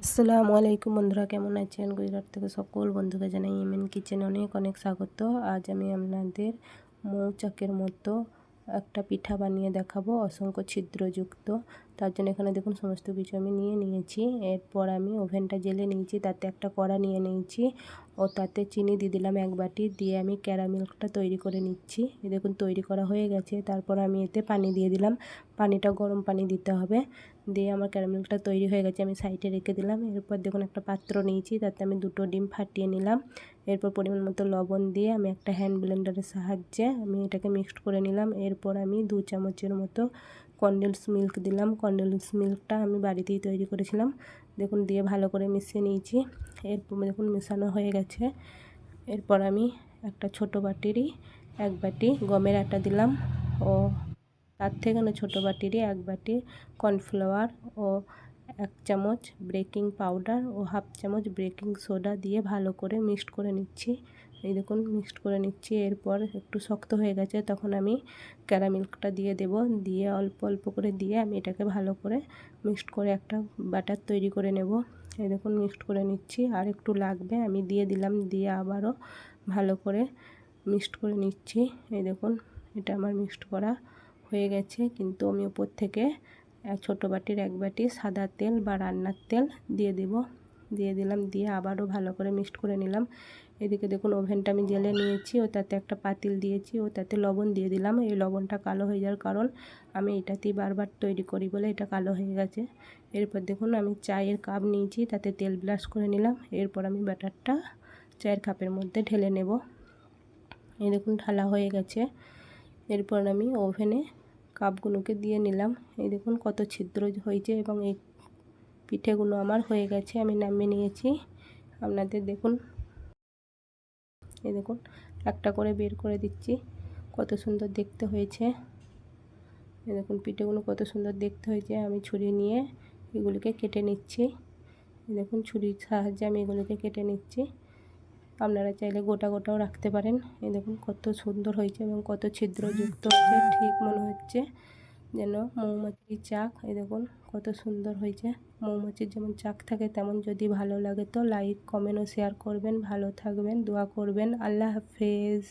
আসসালামু আলাইকুম বন্ধুরা, কেমন আছেন? গুজরাট থেকে সকল বন্ধুকে জানাই এমএন কিচেনে অনেক অনেক স্বাগত। আজ আমি আপনাদের মৌচাকের মতো একটা পিঠা বানিয়ে দেখাবো, অসংখ্য ছিদ্রযুক্ত। তার জন্য এখানে দেখুন সমস্ত কিছু আমি নিয়ে নিয়েছি। এরপর আমি ওভেনটা জেলে নিয়েছি, তাতে একটা কড়া নিয়ে নিয়েছি ও তাতে চিনি দিয়ে দিলাম 1 বাটি, দিয়ে আমি ক্যারামেলটা তৈরি করে নিচ্ছি। এই দেখুন তৈরি করা হয়ে গেছে। তারপর আমি এতে পানি দিয়ে দিলাম, পানিটা গরম পানি দিতে হবে। দিয়ে আমার ক্যারামেলটা তৈরি হয়ে গেছে, আমি সাইডে রেখে দিলাম। এরপর দেখুন একটা পাত্র নিয়েছি, তাতে আমি 2টো ডিম ফাটিয়ে নিলাম। এরপর পরিমাণ মতো লবণ দিয়ে আমি একটা হ্যান্ড ব্লেন্ডারের সাহায্যে আমি এটাকে মিক্সড করে নিলাম। এরপর আমি 2 চামচের মতো কনডেন্স মিল্ক দিলাম। কনডেন্স মিল্কটা আমি বাড়িতেই তৈরি করেছিলাম। দেখুন দিয়ে ভালো করে মিশিয়ে নিয়েছি। এরপর দেখুন মেশানো হয়ে গেছে। এরপর আমি একটা ছোট বাটিরই 1 বাটি গমের আটা দিলাম ও তার থেকে ছোটো বাটিরই 1 বাটি কর্নফ্লাওয়ার ও 1 চামচ বেকিং পাউডার ও 1/2 চামচ বেকিং সোডা দিয়ে ভালো করে মিক্সড করে নিচ্ছি। এই দেখুন মিক্সড করে নিচ্ছি। এরপর একটু শক্ত হয়ে গেছে, তখন আমি ক্যারামেলটা দিয়ে দেব। দিয়ে অল্প অল্প করে দিয়ে আমি এটাকে ভালো করে মিক্সড করে একটা ব্যাটার তৈরি করে নেব। এই দেখুন মিক্সড করে নিচ্ছি, আর একটু লাগবে, আমি দিয়ে দিলাম। দিয়ে আবারও ভালো করে মিক্সড করে নিচ্ছি। এই দেখুন এটা আমার মিক্সড করা হয়ে গেছে। কিন্তু আমি উপর থেকে ছোটো বাটির 1 বাটি সাদা তেল বা রান্নার তেল দিয়ে দিলাম। দিয়ে আবারও ভালো করে মিক্সড করে নিলাম। এদিকে দেখুন ওভেনটা আমি জেলে নিয়েছি ও তাতে একটা পাতিল দিয়েছি ও তাতে লবণ দিয়ে দিলাম। এই লবণটা কালো হয়ে যাওয়ার কারণ আমি এটাতেই বারবার তৈরি করি বলে এটা কালো হয়ে গেছে। এরপর দেখুন আমি চায়ের কাপ নিয়েছি, তাতে তেল ব্রাশ করে নিলাম। এরপর আমি ব্যাটারটা চায়ের কাপের মধ্যে ঢেলে নেব। এই দেখুন ঢালা হয়ে গেছে। এরপর আমি ওভেনে কাপগুলোকে দিয়ে নিলাম। এই দেখুন কত ছিদ্র হয়েছে এবং এই পিঠেগুলো আমার হয়ে গেছে, আমি নামিয়ে নিয়েছি। আপনাদের দেখুন, এই দেখুন একটা করে বের করে দিচ্ছি, কত সুন্দর দেখতে হয়েছে। এই দেখুন পিঠেগুলো কত সুন্দর দেখতে হয়েছে। আমি ছুরি নিয়ে এগুলিকে কেটে নিচ্ছি। এই দেখুন ছুরির সাহায্যে আমি এগুলোকে কেটে নিচ্ছি। আপনারা চাইলে গোটা গোটাও রাখতে পারেন। এই দেখুন কত সুন্দর হয়েছে এবং কত ছিদ্রযুক্ত হয়েছে, ঠিক মনে হচ্ছে যেন মৌমাছির চাক। এই দেখুন কত সুন্দর হয়েছে। মৌমাছির যেমন চাক থাকে তেমন। যদি ভালো লাগে তো লাইক, কমেন্ট ও শেয়ার করবেন। ভালো থাকবেন, দোয়া করবেন। আল্লাহ হাফেজ।